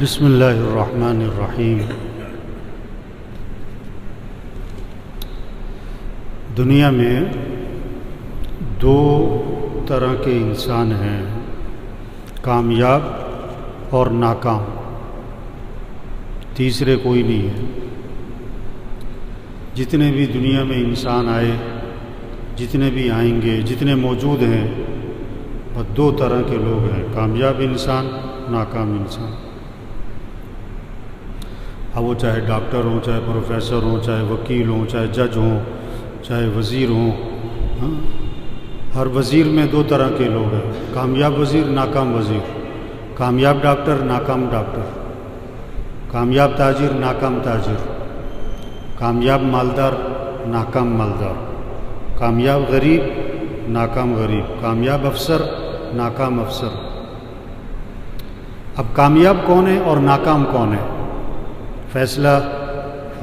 بسم اللہ الرحمن الرحیم۔ دنیا میں دو طرح کے انسان ہیں، کامیاب اور ناکام، تیسرے کوئی نہیں ہے۔ جتنے بھی دنیا میں انسان آئے، جتنے بھی آئیں گے، جتنے موجود ہیں، بس دو طرح کے لوگ ہیں، کامیاب انسان، ناکام انسان۔ اب وہ چاہے ڈاکٹر ہوں، چاہے پروفیسر ہوں، چاہے وکیل ہوں، چاہے جج ہوں، چاہے وزیر ہوں، ہر وزیر میں دو طرح کے لوگ ہیں، کامیاب وزیر، ناکام وزیر، کامیاب ڈاکٹر، ناکام ڈاکٹر، کامیاب تاجر، ناکام تاجر، کامیاب مالدار، ناکام مالدار، کامیاب غریب، ناکام غریب، کامیاب افسر، ناکام افسر۔ اب کامیاب کون ہے اور ناکام کون ہے، فیصلہ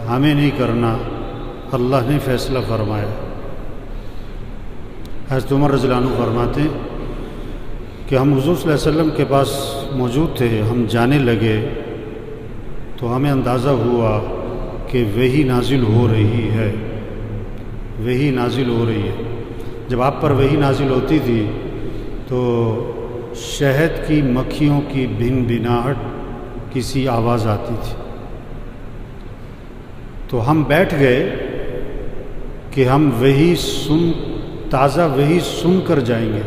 ہمیں نہیں کرنا، اللہ نے فیصلہ فرمایا۔ حضرت عمر رضی اللہ عنہ فرماتے ہیں کہ ہم حضور صلی اللہ علیہ وسلم کے پاس موجود تھے، ہم جانے لگے تو ہمیں اندازہ ہوا کہ وحی نازل ہو رہی ہے، وحی نازل ہو رہی ہے۔ جب آپ پر وحی نازل ہوتی تھی تو شہد کی مکھیوں کی بھن بھناہٹ کسی آواز آتی تھی، تو ہم بیٹھ گئے کہ ہم وحی تازہ وحی سن کر جائیں گے۔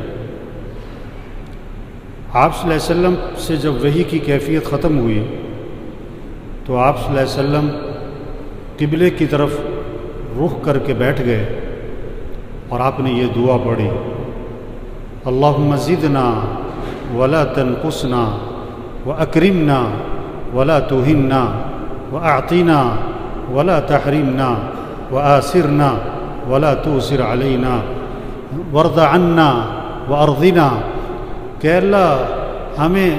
آپ صلی اللہ علیہ وسلم سے جب وحی کی کیفیت ختم ہوئی تو آپ صلی اللہ علیہ وسلم قبلے کی طرف رخ کر کے بیٹھ گئے اور آپ نے یہ دعا پڑھی، اللہم زدنا ولا تنقصنا واکرمنا ولا تہنا واعطنا ولا تحرمنا وآثرنا ولا تؤثر علینا وارض عنا وارضنا، کہ اللہ ہمیں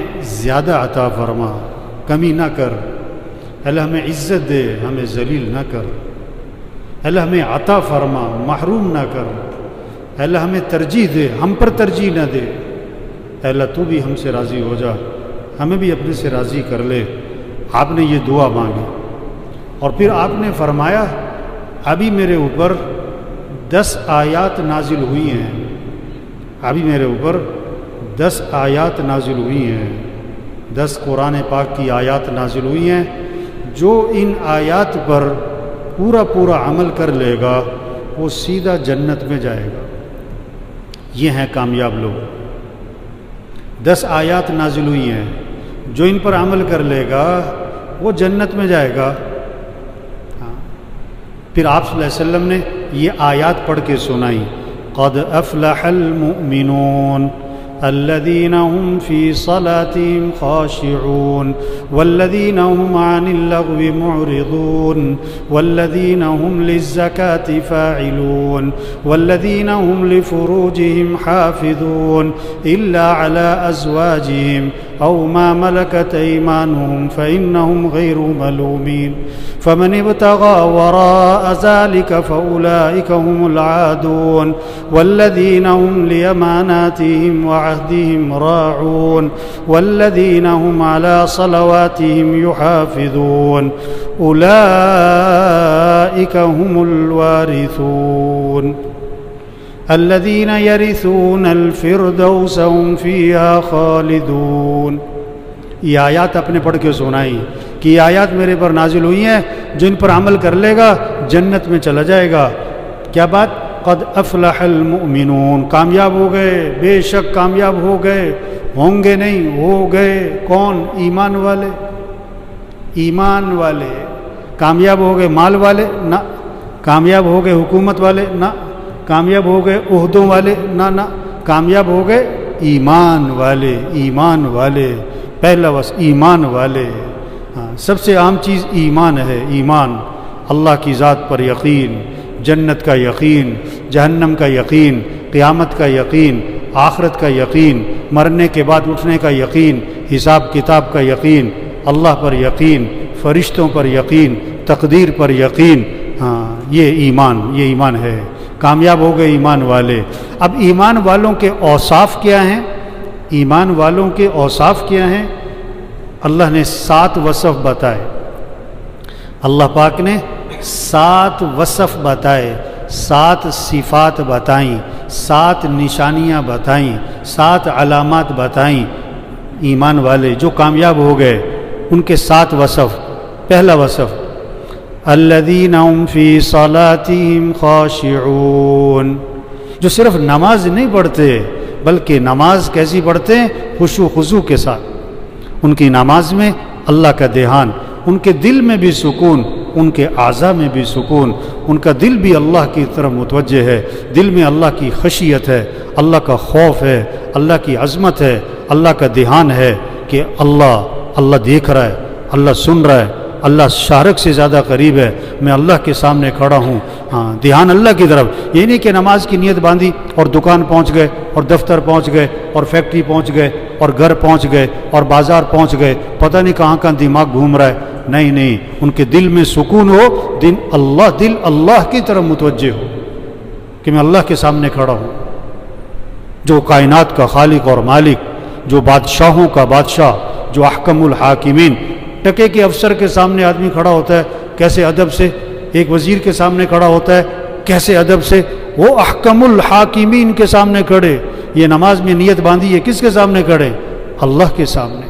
زیادہ عطا فرما، کمی نہ کر، اللہ ہمیں عزت دے، ہمیں ذلیل نہ کر، اللہ ہمیں عطا فرما، محروم نہ کر، اللہ ہمیں ترجیح دے، ہم پر ترجیح نہ دے، اللہ تو بھی ہم سے راضی ہو جا، ہمیں بھی اپنے سے راضی کر لے۔ آپ نے یہ دعا مانگی اور پھر آپ نے فرمایا ابھی میرے اوپر 10 آیات نازل ہوئی ہیں، ابھی میرے اوپر 10 آیات نازل ہوئی ہیں، 10 قرآن پاک کی آیات نازل ہوئی ہیں، جو ان آیات پر پورا عمل کر لے گا وہ سیدھا جنت میں جائے گا۔ یہ ہیں کامیاب لوگ، 10 آیات نازل ہوئی ہیں، جو ان پر عمل کر لے گا وہ جنت میں جائے گا۔ پھر آپ صلی اللہ علیہ وسلم نے یہ آیات پڑھ کے سنائی، قد افلح المؤمنون الذين هم في صلاتهم خاشعون والذين هم عن اللغو معرضون والذين هم للزكاة فاعلون والذين هم لفروجهم حافظون إلا على أزواجهم أو ما ملكت أيمانهم فإنهم غير ملومين فمن ابتغى وراء ذلك فأولئك هم العادون والذين هم لأماناتهم وعهدهم راعون والذين هم على صلواتهم يحافظون أولئك هم الوارثون الذين يرثون الفردوس هم فيها خالدون۔ یہ آیات اپنے پڑھ کے سنائی کہ یہ آیات میرے پر نازل ہوئی ہیں، جن پر عمل کر لے گا جنت میں چلا جائے گا۔ کیا بات؟ قد افلح المؤمنون، کامیاب ہو گئے، بے شک کامیاب ہو گئے، ہوں گے نہیں، ہو گئے۔ کون؟ ایمان والے، ایمان والے کامیاب ہو گئے۔ مال والے نہ، کامیاب ہو گئے حکومت والے نہ، کامیاب ہو گئے عہدوں والے نہ، کامیاب ہو گئے ایمان والے، ایمان والے، پہلا بس ایمان والے۔ سب سے عام چیز ایمان ہے، ایمان، اللہ کی ذات پر یقین، جنت کا یقین، جہنم کا یقین، قیامت کا یقین، آخرت کا یقین، مرنے کے بعد اٹھنے کا یقین، حساب کتاب کا یقین، اللہ پر یقین، فرشتوں پر یقین، تقدیر پر یقین۔ یہ ایمان ہے۔ کامیاب ہو گئے ایمان والے۔ اب ایمان والوں کے اوصاف کیا ہیں؟ ایمان والوں کے اوصاف کیا ہیں؟ اللہ نے 7 وصف بتائے، اللہ پاک نے 7 وصف بتائے، 7 صفات بتائیں، 7 نشانیاں بتائیں، 7 علامات بتائیں ایمان والے جو کامیاب ہو گئے ان کے 7 وصف۔ پہلا وصف الذین هم فی صلاتہم خاشعون، جو صرف نماز نہیں پڑھتے بلکہ نماز کیسی پڑھتے ہیں؟ خشوع و خضوع کے ساتھ۔ ان کی نماز میں اللہ کا دھیان، ان کے دل میں بھی سکون، ان کے اعضاء میں بھی سکون، ان کا دل بھی اللہ کی طرف متوجہ ہے، دل میں اللہ کی خشیت ہے، اللہ کا خوف ہے، اللہ کی عظمت ہے، اللہ کا دھیان ہے کہ اللہ دیکھ رہا ہے، اللہ سن رہا ہے، اللہ شارک سے زیادہ قریب ہے، میں اللہ کے سامنے کھڑا ہوں۔ ہاں، دھیان اللہ کی طرف، یہ نہیں کہ نماز کی نیت باندھی اور دکان پہنچ گئے اور دفتر پہنچ گئے اور فیکٹری پہنچ گئے اور گھر پہنچ گئے اور بازار پہنچ گئے، پتہ نہیں کہاں کہاں دماغ گھوم رہا ہے۔ نہیں، ان کے دل میں سکون ہو، دل اللہ کی طرف متوجہ ہو کہ میں اللہ کے سامنے کھڑا ہوں، جو کائنات کا خالق اور مالک، جو بادشاہوں کا بادشاہ، جو احکم الحاکمین۔ ٹکے کے افسر کے سامنے آدمی کھڑا ہوتا ہے کیسے ادب سے، ایک وزیر کے سامنے کھڑا ہوتا ہے کیسے ادب سے، وہ احکم الحاکمین کے سامنے کھڑے۔ یہ نماز میں نیت باندھی ہے، کس کے سامنے کھڑے؟ اللہ کے سامنے۔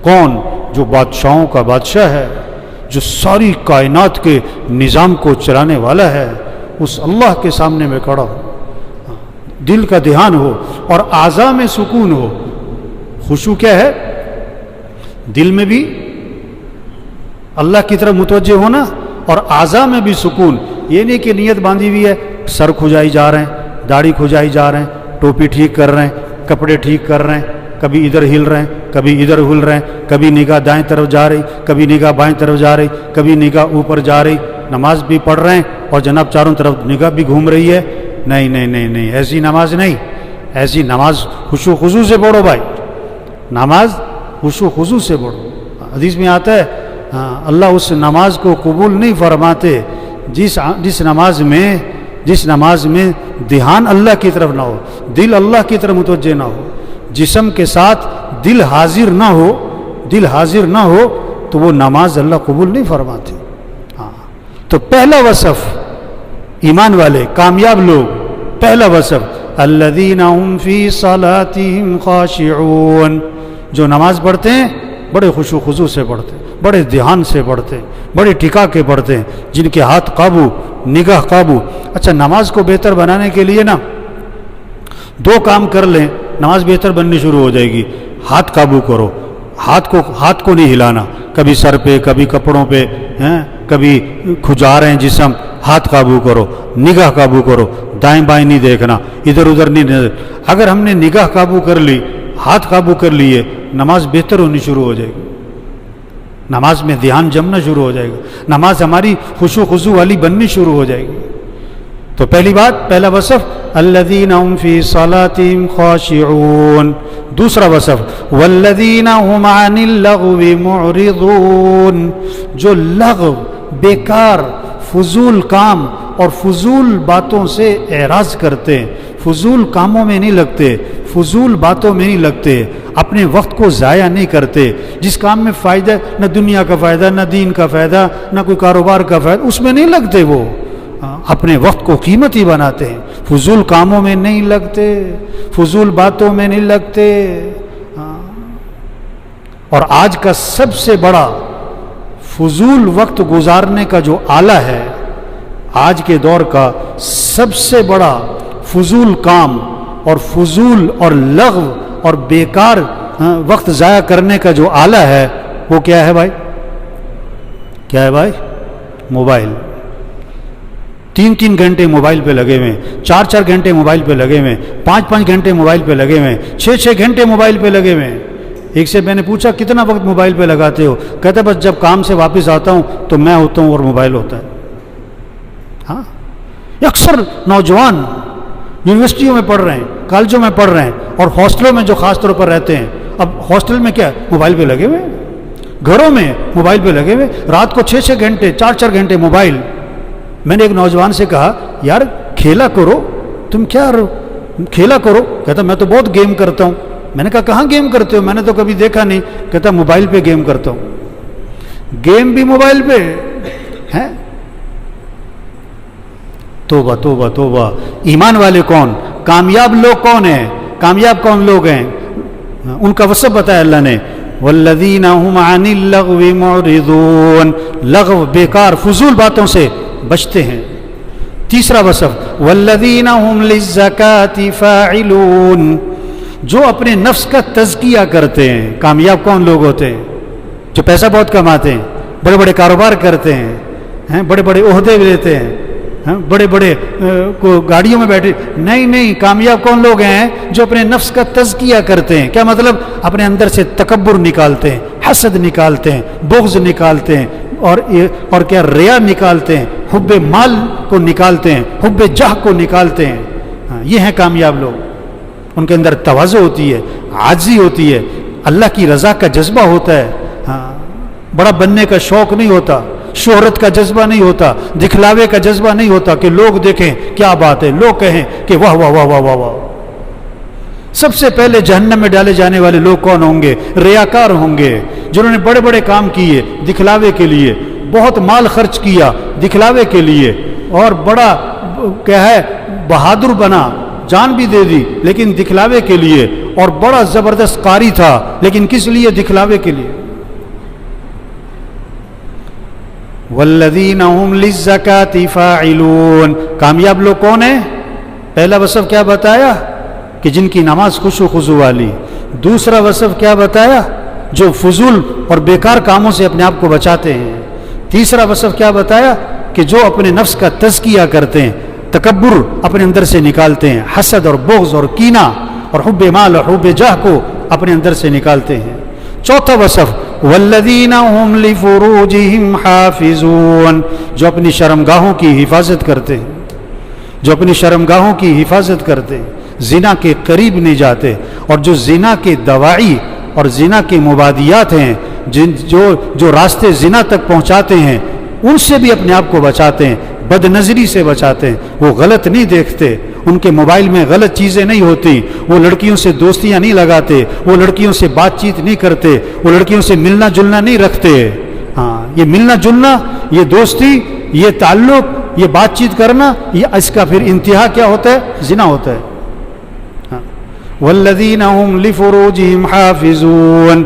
کون؟ جو بادشاہوں کا بادشاہ ہے، جو ساری کائنات کے نظام کو چلانے والا ہے، اس اللہ کے سامنے میں کھڑا ہو، دل کا دھیان ہو اور اعضاء میں سکون ہو۔ خشوع کیا ہے؟ دل میں بھی اللہ کی طرف متوجہ ہونا اور اعضاء میں بھی سکون۔ یہ نہیں کہ نیت باندھی ہوئی ہے، سر کھجائی جا رہے ہیں، داڑھی کھجائی جا رہے ہیں، ٹوپی ٹھیک کر رہے ہیں، کپڑے ٹھیک کر رہے ہیں، کبھی ادھر ہل رہے ہیں، کبھی ادھر ہل رہے ہیں، کبھی نگاہ دائیں طرف جا رہی، کبھی نگاہ بائیں طرف جا رہی، کبھی نگاہ اوپر جا رہی، نماز بھی پڑھ رہے ہیں اور جناب چاروں طرف نگاہ بھی گھوم رہی ہے۔ نہیں، ایسی نماز نہیں۔ ایسی نماز خشوع و خضوع سے پڑھو بھائی، نماز خشوع و خضوع سے پڑھو۔ حدیث میں آتا ہے اللہ اس نماز کو قبول نہیں فرماتے جس نماز میں دھیان اللہ کی طرف نہ ہو، دل اللہ کی طرف متوجہ نہ ہو، جسم کے ساتھ دل حاضر نہ ہو تو وہ نماز اللہ قبول نہیں فرماتے۔ تو پہلا وصف ایمان والے کامیاب لوگ، پہلا وصف الذین هم فی صلاتہم خاشعون، جو نماز پڑھتے ہیں بڑے خشوع و خضوع سے پڑھتے ہیں، بڑے دھیان سے پڑھتے ہیں، بڑے ٹکا کے پڑھتے ہیں، جن کے ہاتھ قابو، نگاہ قابو۔ اچھا، نماز کو بہتر بنانے کے لیے نا 2 کام کر لیں، نماز بہتر بننی شروع ہو جائے گی۔ ہاتھ قابو کرو، ہاتھ کو نہیں ہلانا، کبھی سر پہ، کبھی کپڑوں پہ، کبھی کھجا رہے ہیں جسم، ہاتھ قابو کرو، نگاہ قابو کرو، دائیں بائیں نہیں دیکھنا، ادھر ادھر نہیں نظر۔ اگر ہم نے نگاہ قابو کر لی، ہاتھ قابو کر لیے، نماز بہتر ہونی شروع ہو جائے گی، نماز میں دھیان جمنا شروع ہو جائے گا، نماز ہماری خشوع و خضوع والی بننی شروع ہو جائے گی۔ تو پہلا وصف الذین هم فی صلاتہم خاشعون۔ دوسرا وصف والذین هم عن اللغو معرضون، جو لغو، بیکار، فضول کام اور فضول باتوں سے اعراض کرتے ہیں، فضول کاموں میں نہیں لگتے، فضول باتوں میں نہیں لگتے، اپنے وقت کو ضائع نہیں کرتے، جس کام میں فائدہ، نہ دنیا کا فائدہ، نہ دین کا فائدہ، نہ کوئی کاروبار کا فائدہ، اس میں نہیں لگتے، وہ اپنے وقت کو قیمتی بناتے ہیں، فضول کاموں میں نہیں لگتے، فضول باتوں میں نہیں لگتے۔ اور آج کا سب سے بڑا فضول وقت گزارنے کا جو آلہ ہے، آج کے دور کا سب سے بڑا فضول کام اور فضول اور لغو اور بیکار وقت ضائع کرنے کا جو آلہ ہے، وہ کیا ہے بھائی؟ کیا ہے بھائی؟ موبائل۔ 3 گھنٹے موبائل پہ لگے ہوئے، 4 گھنٹے موبائل پہ لگے ہوئے، 5 گھنٹے موبائل پہ لگے ہوئے، 6 گھنٹے موبائل پہ لگے ہوئے۔ ایک سے میں نے پوچھا کتنا وقت موبائل پہ لگاتے ہو؟ کہتا بس جب کام سے واپس آتا ہوں تو میں ہوتا ہوں اور موبائل ہوتا ہے۔ ہاں، اکثر نوجوان یونیورسٹیوں میں پڑھ رہے ہیں، کالجوں میں پڑھ رہے ہیں، اور ہاسٹلوں میں جو خاص طور پر رہتے ہیں، اب ہاسٹل میں کیا موبائل پہ لگے ہوئے، گھروں میں موبائل پہ لگے ہوئے، رات کو 6 گھنٹے 4 گھنٹے موبائل۔ میں نے ایک نوجوان سے کہا یار کھیلا کرو، تم کیا کھیلا کرو؟ کہتا میں تو بہت گیم کرتا ہوں۔ میں نے کہا کہاں گیم کرتے ہو؟ میں نے تو کبھی دیکھا نہیں. کہتا موبائل پہ گیم کرتا ہوں. گیم بھی موبائل پہ ہے؟ توبہ توبہ توبہ. ایمان والے کون؟ کامیاب لوگ کون ہیں؟ کامیاب کون لوگ ہیں؟ ان کا وصف بتایا اللہ نے، والذین هم عن اللغو معرضون، لغو بیکار فضول باتوں سے بچتے ہیں. تیسرا وصف والذین هم للزکاۃ فاعلون، جو اپنے نفس کا تزکیہ کرتے ہیں. کامیاب کون لوگ ہوتے ہیں؟ جو پیسہ بہت کماتے ہیں، بڑے بڑے کاروبار کرتے ہیں، بڑے بڑے عہدے لیتے ہیں، بڑے بڑے گاڑیوں میں بیٹھے. نہیں، کامیاب کون لوگ ہیں؟ جو اپنے نفس کا تزکیہ کرتے ہیں. کیا مطلب؟ اپنے اندر سے تکبر نکالتے ہیں، حسد نکالتے ہیں، بغض نکالتے ہیں، اور کیا ریا نکالتے ہیں، حب مال کو نکالتے ہیں، حب جاہ کو نکالتے ہیں. یہ ہیں کامیاب لوگ. ان کے اندر تواضع ہوتی ہے، عاجزی ہوتی ہے، اللہ کی رضا کا جذبہ ہوتا ہے. بڑا بننے کا شوق نہیں ہوتا، شہرت کا جذبہ نہیں ہوتا، دکھلاوے کا جذبہ نہیں ہوتا کہ لوگ دیکھیں کیا بات ہے، لوگ کہیں کہ واہ واہ واہ واہ واہ واہ. سب سے پہلے جہنم میں ڈالے جانے والے لوگ کون ہوں گے؟ ریاکار ہوں گے، جنہوں نے بڑے بڑے کام کیے دکھلاوے کے لیے، بہت مال خرچ کیا دکھلاوے کے لیے، اور بڑا کیا ہے بہادر بنا، جان بھی دے دی لیکن دکھلاوے کے لیے، اور بڑا زبردست قاری تھا لیکن کس لیے؟ دکھلاوے کے لیے. والذین هم للزکاۃ فاعلون، کامیاب لوگ کون ہیں؟ پہلا وصف کیا بتایا؟ کہ جن کی نماز خشوع و خضوع والی. دوسرا وصف کیا بتایا؟ جو فضول اور بیکار کاموں سے اپنے آپ کو بچاتے ہیں. تیسرا وصف کیا بتایا؟ کہ جو اپنے نفس کا تزکیہ کرتے ہیں، تکبر اپنے اندر سے نکالتے ہیں، حسد اور بغض اور کینہ اور حب مال اور حب جاہ کو اپنے اندر سے نکالتے ہیں. چوتھا وصف والذین هم لفروجہم حافظون، جو اپنی شرمگاہوں کی حفاظت کرتے ہیں، جو اپنی شرمگاہوں کی حفاظت کرتے ہیں، زنا کے قریب نہیں جاتے، اور جو زنا کے دواعی اور زنا کے مبادیات ہیں، جو راستے زنا تک پہنچاتے ہیں، ان سے بھی اپنے آپ کو بچاتے ہیں، بد نظری سے بچاتے ہیں. وہ غلط نہیں دیکھتے، ان کے موبائل میں غلط چیزیں نہیں ہوتی، وہ لڑکیوں سے دوستیاں نہیں لگاتے، وہ لڑکیوں سے بات چیت نہیں کرتے، وہ لڑکیوں سے ملنا جلنا نہیں رکھتے. یہ ملنا جلنا، یہ دوستی، یہ تعلق، یہ بات چیت کرنا، یہ اس کا پھر انتہا کیا ہوتا ہے؟ زنا ہوتا ہے. والذین هم لفروجہم حافظون.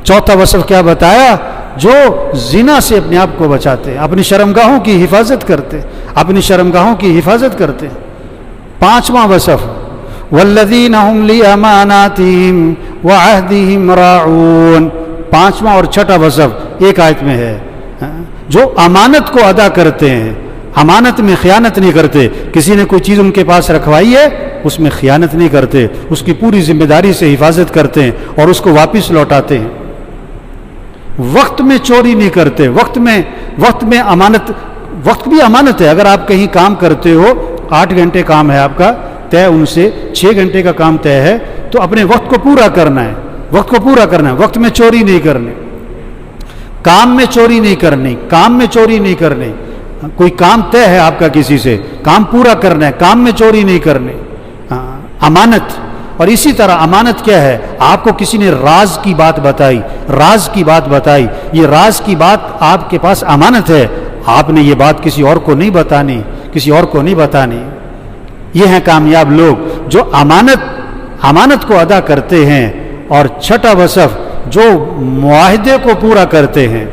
چوتھا وصف کیا بتایا؟ جو زنا سے اپنے آپ کو بچاتے ہیں، اپنی شرمگاہوں کی حفاظت کرتے، اپنی شرمگاہوں کی حفاظت کرتے. پانچواں وصف والذین هم لأماناتہم وعہدہم راعون. پانچواں اور چھٹا وصف ایک آیت میں ہے. جو امانت کو ادا کرتے ہیں، امانت میں خیانت نہیں کرتے. کسی نے کوئی چیز ان کے پاس رکھوائی ہے، اس میں خیانت نہیں کرتے، اس کی پوری ذمہ داری سے حفاظت کرتے ہیں اور اس کو واپس لوٹاتے ہیں. وقت میں چوری نہیں کرتے. وقت میں امانت، وقت بھی امانت ہے. اگر آپ کہیں کام کرتے ہو، 8 گھنٹے کام ہے آپ کا طے، ان سے 6 گھنٹے کا کام طے ہے، تو اپنے وقت کو پورا کرنا ہے، وقت کو پورا کرنا ہے. وقت میں چوری نہیں کرنی، کام میں چوری نہیں کرنی، کام میں چوری نہیں کرنی. کوئی کام طے ہے آپ کا کسی سے، کام پورا کرنا ہے، کام میں چوری نہیں کرنی. امانت. اور اسی طرح امانت کیا ہے؟ آپ کو کسی نے راز کی بات بتائی، راز کی بات بتائی، یہ راز کی بات آپ کے پاس امانت ہے، آپ نے یہ بات کسی اور کو نہیں بتانی، کسی اور کو نہیں بتانی. یہ ہیں کامیاب لوگ جو امانت کو ادا کرتے ہیں. اور چھٹا وصف جو معاہدے کو پورا کرتے ہیں.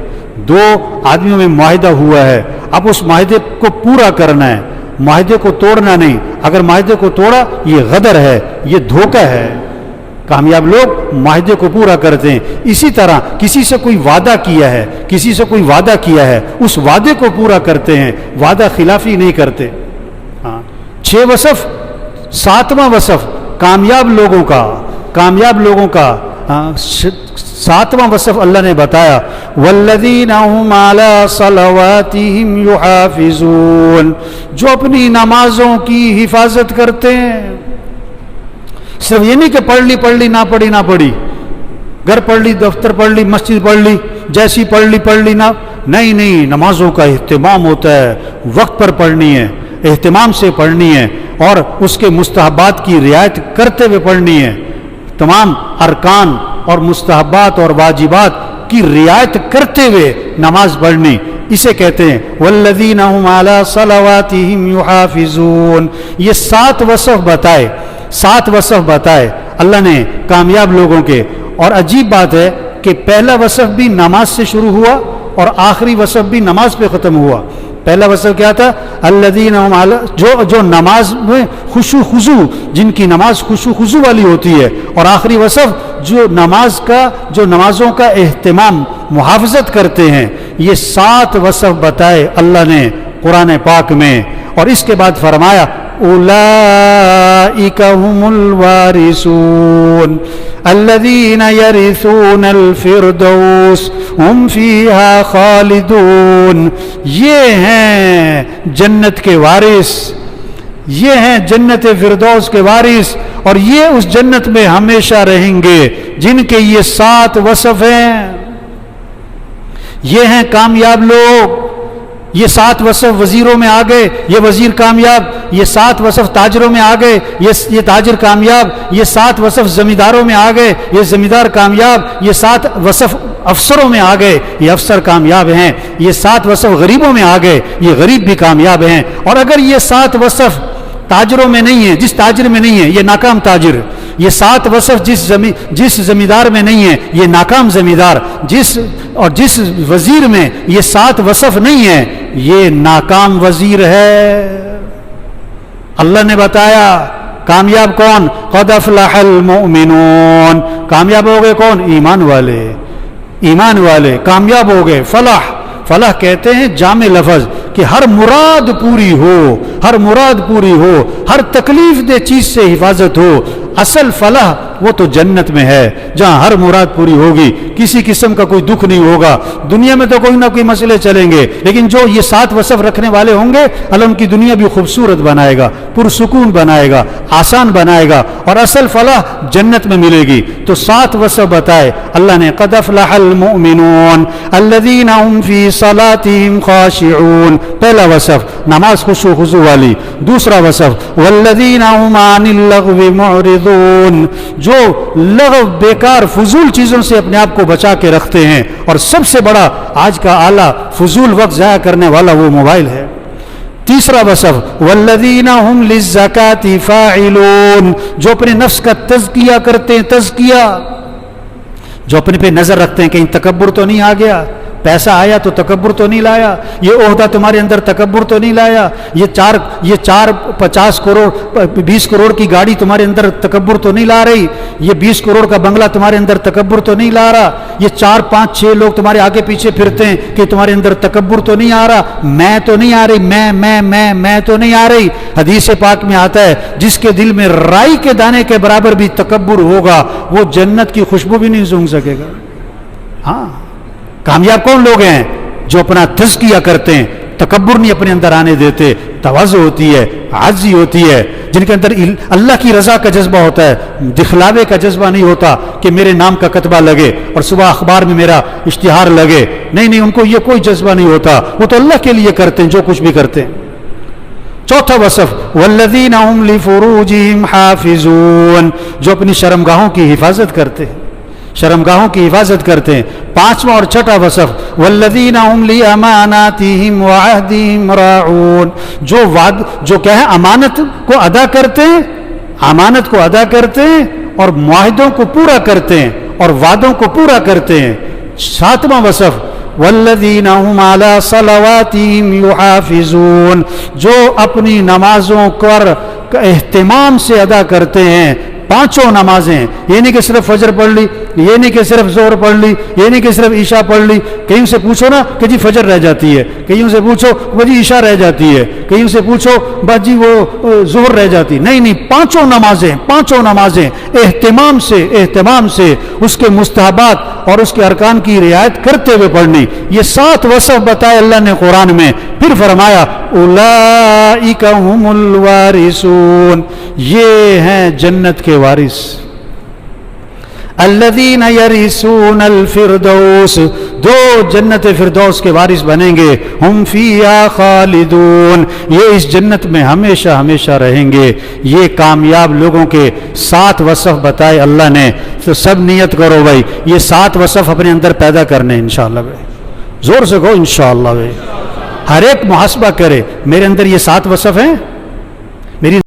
2 آدمیوں میں معاہدہ ہوا ہے، اب اس معاہدے کو پورا کرنا ہے، معاہدے کو توڑنا نہیں. اگر معاہدے کو توڑا یہ غدر ہے، یہ دھوکہ ہے. کامیاب لوگ معاہدے کو پورا کرتے ہیں. اسی طرح کسی سے کوئی وعدہ کیا ہے، کسی سے کوئی وعدہ کیا ہے، اس وعدے کو پورا کرتے ہیں، وعدہ خلافی نہیں کرتے. 6 وصف. 7واں وصف کامیاب لوگوں کا 7واں وصف اللہ نے بتایا والذین هم علی صلواتہم یحافظون، جو اپنی نمازوں کی حفاظت کرتے ہیں. صرف یہ نہیں کہ پڑھ لی نہ پڑھی، گھر پڑھ لی، دفتر پڑھ لی، مسجد پڑھ لی، جیسی پڑھ لی نہ. نہیں، نمازوں کا اہتمام ہوتا ہے، وقت پر پڑھنی ہے، اہتمام سے پڑھنی ہے، اور اس کے مستحبات کی رعایت کرتے ہوئے پڑھنی ہے. تمام ارکان اور مستحبات اور واجبات کی رعایت کرتے ہوئے نماز پڑھنی، اسے کہتے ہیں والذین هم علی صلواتہم یحافظون۔ یہ 7 وصف بتائے اللہ نے کامیاب لوگوں کے، اور عجیب بات ہے کہ پہلا وصف بھی نماز سے شروع ہوا اور آخری وصف بھی نماز پہ ختم ہوا۔ پہلا وصف کیا تھا؟ الذین هم علی، جو نماز میں خشوع خضوع، جن کی نماز خشوع خضوع والی ہوتی ہے، اور آخری وصف جو نمازوں کا اہتمام محافظت کرتے ہیں۔ یہ 7 وصف بتائے اللہ نے قرآن پاک میں، اور اس کے بعد فرمایا اولئک هم الوارثون الذین یرثون الفردوس هم فیہا خالدون۔ یہ ہیں جنت کے وارث، یہ ہیں جنت فردوس کے وارث، اور یہ اس جنت میں ہمیشہ رہیں گے، جن کے یہ 7 وصف ہیں۔ یہ ہیں کامیاب لوگ۔ یہ 7 وصف وزیروں میں آ گئے، یہ وزیر کامیاب۔ یہ 7 وصف تاجروں میں آ گئے، یہ تاجر کامیاب۔ یہ 7 وصف زمینداروں میں آ گئے، یہ زمیندار کامیاب۔ یہ 7 وصف افسروں میں آ گئے، یہ افسر کامیاب ہیں۔ یہ 7 وصف غریبوں میں آ گئے، یہ غریب بھی کامیاب ہیں۔ اور اگر یہ 7 وصف تاجروں میں نہیں ہے، جس تاجر میں نہیں ہے، یہ ناکام تاجر۔ یہ 7 وصف جس زمیندار میں نہیں ہے، یہ ناکام زمیندار۔ جس وزیر میں یہ 7 وصف نہیں ہے، یہ ناکام وزیر ہے۔ اللہ نے بتایا کامیاب کون؟ قد افلح المؤمنون۔ کامیاب ہو گئے کون؟ ایمان والے کامیاب ہو گئے۔ فلاح کہتے ہیں جامع لفظ کہ ہر مراد پوری ہو، ہر تکلیف دہ چیز سے حفاظت ہو۔ اصل فلاح وہ تو جنت میں ہے، جہاں ہر مراد پوری ہوگی، کسی قسم کا کوئی دکھ نہیں ہوگا۔ دنیا میں تو کوئی نہ کوئی مسئلے چلیں گے، لیکن جو یہ 7 وصف رکھنے والے ہوں گے، اللہ ان کی دنیا بھی خوبصورت بنائے گا، پرسکون بنائے گا، آسان بنائے گا، اور اصل فلاح جنت میں ملے گی۔ تو 7 وصف بتائے اللہ نے، قد افلح المؤمنون الذین هم فی صلاتهم خاشعون۔ پہلا وصف نماز خشوع خضوع والی۔ دوسرا وصف والذین هم عن اللغو معرضون، جو لغو بیکار فضول چیزوں سے اپنے آپ کو بچا کے رکھتے ہیں، اور سب سے بڑا آج کا آلہ فضول وقت ضائع کرنے والا وہ موبائل ہے۔ تیسرا وصف والذین هم للزکاة فاعلون، جو اپنے نفس کا تزکیہ کرتے ہیں، جو اپنے پہ نظر رکھتے ہیں کہیں تکبر تو نہیں آ گیا، پیسہ آیا تو تکبر تو نہیں لایا، یہ عہدہ تمہارے اندر تکبر تو نہیں لایا، یہ 50 کروڑ 20 کروڑ کی گاڑی تمہارے اندر تکبر تو نہیں لا رہی، یہ 20 کروڑ کا بنگلہ تمہارے اندر تکبر تو نہیں لا رہا، یہ 4 5 6 لوگ تمہارے آگے پیچھے پھرتے ہیں کہ تمہارے اندر تکبر تو نہیں آ رہا، میں تو نہیں آ رہی، میں تو نہیں آ رہی۔ حدیث پاک میں آتا ہے جس کے دل میں رائی کے دانے کے برابر بھی تکبر ہوگا، وہ جنت کی خوشبو بھی نہیں سونگھ سکے گا۔ ہاں، کامیاب کون لوگ ہیں؟ جو اپنا تزکیہ کرتے ہیں، تکبر نہیں اپنے اندر آنے دیتے، تواضع ہوتی ہے، عاجزی ہوتی ہے، جن کے اندر اللہ کی رضا کا جذبہ ہوتا ہے، دکھلاوے کا جذبہ نہیں ہوتا کہ میرے نام کا کتبہ لگے اور صبح اخبار میں میرا اشتہار لگے، نہیں، ان کو یہ کوئی جذبہ نہیں ہوتا، وہ تو اللہ کے لیے کرتے ہیں جو کچھ بھی کرتے ہیں۔ چوتھا وصف والذین هم لفروجهم حافظون، جو اپنی شرمگاہوں کی حفاظت کرتے ہیں، پانچواں اور چھٹا وصف والذین هم لأماناتهم وعهدهم راعون، جو کیا ہے امانت کو ادا کرتے ہیں اور معاہدوں کو پورا کرتے ہیں اور وعدوں کو پورا کرتے ہیں۔ ساتواں وصف والذین هم علی صلواتهم یحافظون، جو اپنی نمازوں پر اہتمام سے ادا کرتے ہیں۔ 5 نمازیں، یہ نہیں کہ صرف فجر پڑھ لی، یہ نہیں کہ صرف ظہر پڑھ لی، یہ نہیں کہ صرف عشاء پڑھ لی، کہیں سے پوچھو نا کہ جی فجر رہ جاتی ہے، کہیں سے پوچھو وہ جی عشاء رہ جاتی ہے، کہیں سے پوچھو بس جی وہ ظہر رہ جاتی، نہیں، 5 نمازیں اہتمام سے اس کے مستحبات اور اس کے ارکان کی رعایت کرتے ہوئے پڑھنی۔ یہ 7 وصف بتائے اللہ نے قرآن میں، پھر فرمایا اولئک هم الوارثون، یہ ہیں جنت کے وارث۔ الذین یرثون الفردوس، دو جنت فردوس کے وارث بنیں گے، ہم فیہا خالدون، یہ اس جنت میں ہمیشہ ہمیشہ رہیں گے۔ یہ کامیاب لوگوں کے 7 وصف بتائے اللہ نے، تو سب نیت کرو بھائی یہ 7 وصف اپنے اندر پیدا کرنے انشاءاللہ بھائی، زور سے کہو انشاءاللہ بھائی، ہر ایک محاسبہ کرے میرے اندر یہ 7 وصف ہیں، میری